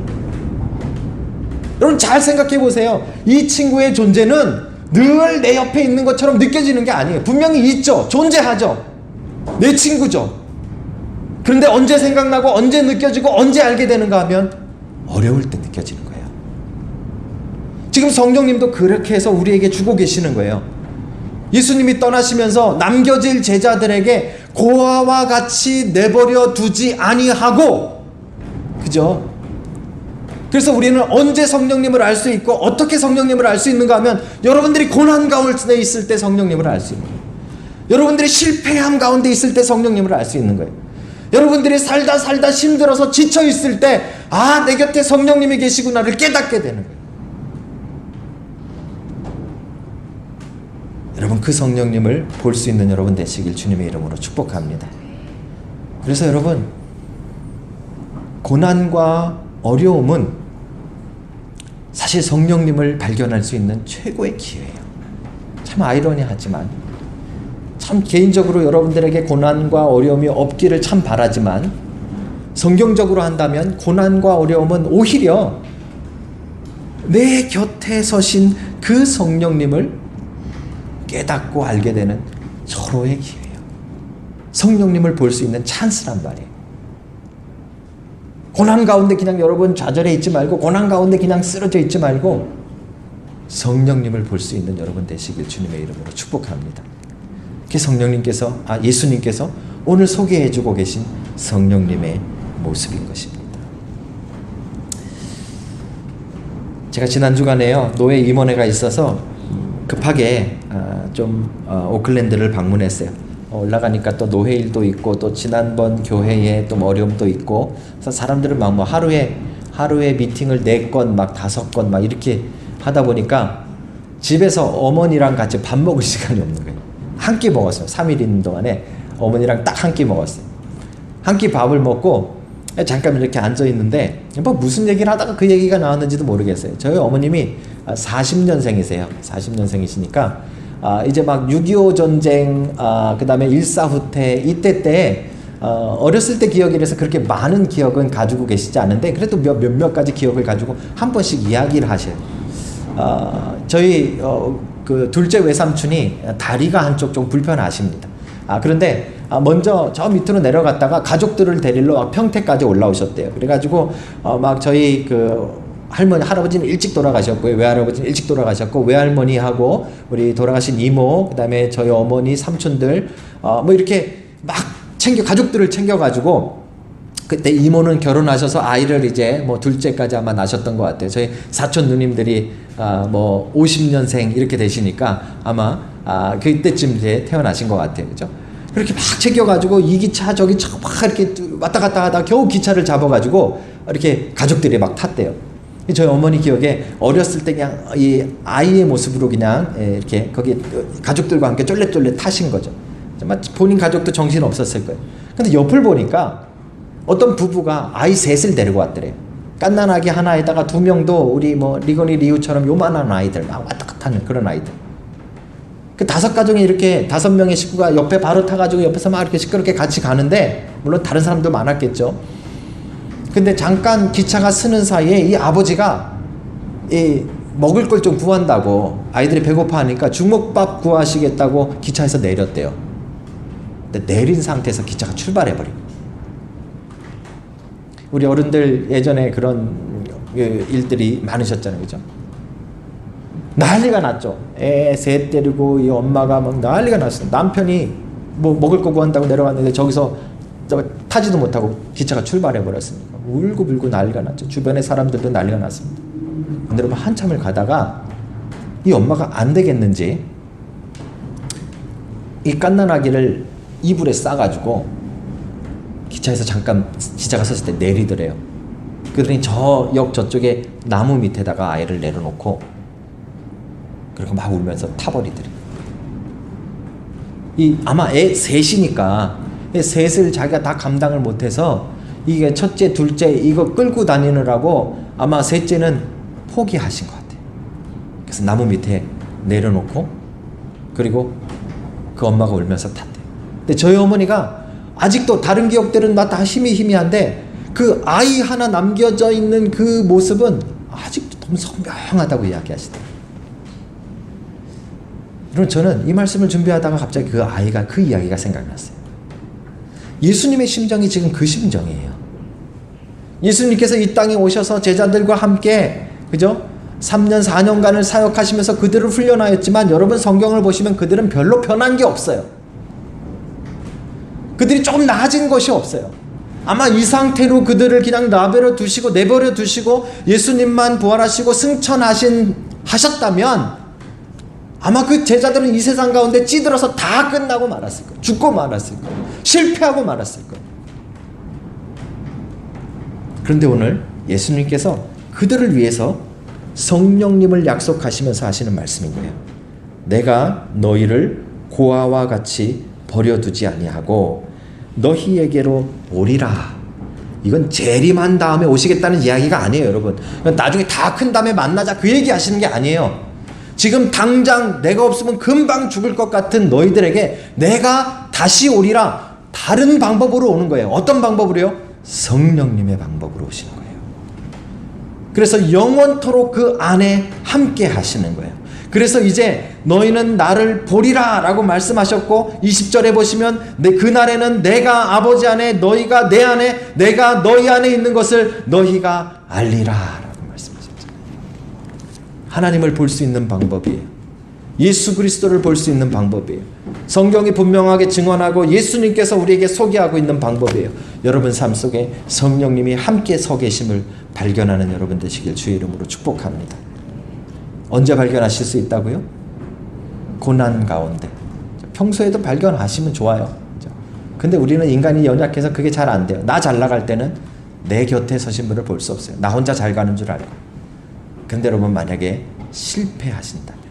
여러분 잘 생각해 보세요. 이 친구의 존재는 늘 내 옆에 있는 것처럼 느껴지는 게 아니에요. 분명히 있죠. 존재하죠. 내 친구죠. 그런데 언제 생각나고 언제 느껴지고 언제 알게 되는가 하면 어려울 때 느껴지는 거예요. 지금 성령님도 그렇게 해서 우리에게 주고 계시는 거예요. 예수님이 떠나시면서 남겨질 제자들에게 고아와 같이 내버려 두지 아니하고, 그죠? 그래서 우리는 언제 성령님을 알 수 있고 어떻게 성령님을 알 수 있는가 하면 여러분들이 고난 가운데 있을 때 성령님을 알 수 있는 거예요. 여러분들이 실패함 가운데 있을 때 성령님을 알 수 있는 거예요. 여러분들이 살다 힘들어서 지쳐 있을 때 내 곁에 성령님이 계시구나를 깨닫게 되는 거예요. 여러분 그 성령님을 볼 수 있는 여러분 되시길 주님의 이름으로 축복합니다. 그래서 여러분 고난과 어려움은 사실 성령님을 발견할 수 있는 최고의 기회예요. 참 아이러니하지만, 참 개인적으로 여러분들에게 고난과 어려움이 없기를 참 바라지만, 성경적으로 한다면 고난과 어려움은 오히려 내 곁에 서신 그 성령님을 깨닫고 알게 되는 서로의 기회예요. 성령님을 볼 수 있는 찬스란 말이에요. 고난 가운데 그냥 여러분 좌절해 있지 말고, 고난 가운데 그냥 쓰러져 있지 말고 성령님을 볼 수 있는 여러분 되시길 주님의 이름으로 축복합니다. 그 성령님께서, 예수님께서 오늘 소개해주고 계신 성령님의 모습인 것입니다. 제가 지난 주간에요, 노예 임원회가 있어서 급하게 오클랜드를 방문했어요. 올라가니까 또 노회일도 있고 또 지난번 교회에 또 어려움도 있고, 그래서 사람들은 막 하루에 미팅을 4건 막 5건 막 이렇게 하다 보니까 집에서 어머니랑 같이 밥 먹을 시간이 없는 거예요. 한 끼 먹었어요. 3일 있는 동안에 어머니랑 딱 한 끼 먹었어요. 한 끼 밥을 먹고 잠깐 이렇게 앉아 있는데 뭐 무슨 얘기를 하다가 그 얘기가 나왔는지도 모르겠어요. 저희 어머님이 40년생이세요. 40년생이시니까 이제 막 6.25 전쟁, 그 다음에 일사후퇴 이때 때 어렸을 때 기억이라서 그렇게 많은 기억은 가지고 계시지 않은데 그래도 몇몇 가지 기억을 가지고 한 번씩 이야기를 하셔요. 저희 그 둘째 외삼촌이 다리가 한쪽 좀 불편하십니다. 그런데 먼저 저 밑으로 내려갔다가 가족들을 데리러 평택까지 올라오셨대요. 그래가지고 막 저희 그 할머니, 할아버지는 일찍 돌아가셨고요. 외할아버지는 일찍 돌아가셨고, 외할머니하고 우리 돌아가신 이모, 그 다음에 저희 어머니, 삼촌들, 뭐 이렇게 막 가족들을 챙겨가지고, 그때 이모는 결혼하셔서 아이를 이제 뭐 둘째까지 아마 낳으셨던 것 같아요. 저희 사촌 누님들이 뭐 50년생 이렇게 되시니까 아마 그때쯤 이제 태어나신 것 같아요. 그죠? 그렇게 막 챙겨가지고 이 기차 저기 막 이렇게 왔다 갔다 하다 겨우 기차를 잡아가지고 이렇게 가족들이 막 탔대요. 저희 어머니 기억에 어렸을 때 그냥 이 아이의 모습으로 그냥 이렇게 거기 가족들과 함께 쫄래쫄래 타신 거죠. 본인 가족도 정신 없었을 거예요. 근데 옆을 보니까 어떤 부부가 아이 셋을 데리고 왔더래요. 갓난아기 하나에다가 2명도 우리 뭐 리건이 리우처럼 요만한 아이들 막 왔다 갔다 하는 그런 아이들. 그 5가정이 이렇게 5명의 식구가 옆에 바로 타가지고 옆에서 막 이렇게 시끄럽게 같이 가는데, 물론 다른 사람도 많았겠죠. 근데 잠깐 기차가 서는 사이에 이 아버지가 이 먹을 걸 좀 구한다고, 아이들이 배고파하니까 주먹밥 구하시겠다고 기차에서 내렸대요. 근데 내린 상태에서 기차가 출발해버리고. 우리 어른들 예전에 그런 일들이 많으셨잖아요, 그죠? 난리가 났죠. 애 셋 데리고 이 엄마가 막 난리가 났어요. 남편이 뭐 먹을 거 구한다고 내려갔는데 저기서 타지도 못하고 기차가 출발해 버렸으니까 울고 불고 난리가 났죠. 주변의 사람들도 난리가 났습니다. 근데 여러분, 한참을 가다가 이 엄마가 안 되겠는지 이 갓난아기를 이불에 싸가지고 기차에서 잠깐 기차가 섰을 때 내리더래요. 그러더니 저 역 저쪽에 나무 밑에다가 아이를 내려놓고 그리고 막 울면서 타버리더래요. 아마 애 셋이니까 애 셋을 자기가 다 감당을 못해서 이게 첫째, 둘째 이거 끌고 다니느라고 아마 셋째는 포기하신 것 같아요. 그래서 나무 밑에 내려놓고 그리고 그 엄마가 울면서 탔대요. 근데 저희 어머니가 아직도 다른 기억들은 다 희미한데 그 아이 하나 남겨져 있는 그 모습은 아직도 너무 선명하다고 이야기하시더라고요. 여러분, 저는 이 말씀을 준비하다가 갑자기 그 아이가, 그 이야기가 생각났어요. 예수님의 심정이 지금 그 심정이에요. 예수님께서 이 땅에 오셔서 제자들과 함께, 그죠? 3년 4년간을 사역하시면서 그들을 훈련하였지만 여러분 성경을 보시면 그들은 별로 변한 게 없어요. 그들이 조금 나아진 것이 없어요. 아마 이 상태로 그들을 그냥 내버려 두시고 예수님만 부활하시고 승천하셨다면 아마 그 제자들은 이 세상 가운데 찌들어서 다 끝나고 말았을 거예요. 죽고 말았을 거예요. 실패하고 말았을 거예요. 그런데 오늘 예수님께서 그들을 위해서 성령님을 약속하시면서 하시는 말씀인 거예요. 내가 너희를 고아와 같이 버려두지 아니하고 너희에게로 오리라. 이건 재림한 다음에 오시겠다는 이야기가 아니에요, 여러분. 나중에 다 큰 다음에 만나자 그 얘기 하시는 게 아니에요. 지금 당장 내가 없으면 금방 죽을 것 같은 너희들에게 내가 다시 오리라. 다른 방법으로 오는 거예요. 어떤 방법으로요? 성령님의 방법으로 오시는 거예요. 그래서 영원토록 그 안에 함께 하시는 거예요. 그래서 이제 너희는 나를 보리라 라고 말씀하셨고 20절에 보시면 그날에는 내가 아버지 안에 너희가 내 안에 내가 너희 안에 있는 것을 너희가 알리라 라고 말씀하셨잖아요. 하나님을 볼 수 있는 방법이에요. 예수 그리스도를 볼 수 있는 방법이에요. 성경이 분명하게 증언하고 예수님께서 우리에게 소개하고 있는 방법이에요. 여러분 삶 속에 성령님이 함께 서 계심을 발견하는 여러분 되시길 주의 이름으로 축복합니다. 언제 발견하실 수 있다고요? 고난 가운데. 평소에도 발견하시면 좋아요. 근데 우리는 인간이 연약해서 그게 잘 안 돼요. 나 잘 나갈 때는 내 곁에 서신 분을 볼 수 없어요. 나 혼자 잘 가는 줄 알고. 근데 여러분 만약에 실패하신다면,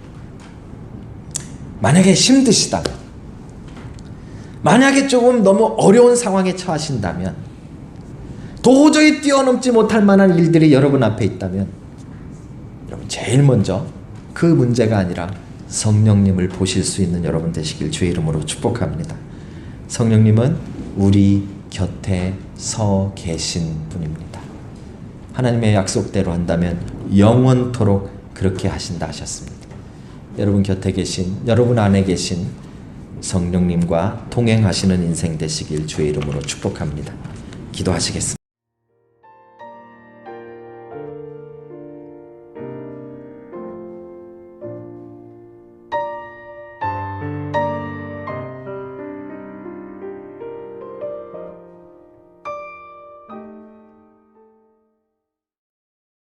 만약에 힘드시다면, 만약에 조금 너무 어려운 상황에 처하신다면, 도저히 뛰어넘지 못할 만한 일들이 여러분 앞에 있다면, 여러분 제일 먼저 그 문제가 아니라 성령님을 보실 수 있는 여러분 되시길 주의 이름으로 축복합니다. 성령님은 우리 곁에 서 계신 분입니다. 하나님의 약속대로 한다면 영원토록 그렇게 하신다 하셨습니다. 여러분 곁에 계신, 여러분 안에 계신 성령님과 동행하시는 인생 되시길 주의 이름으로 축복합니다. 기도하시겠습니다.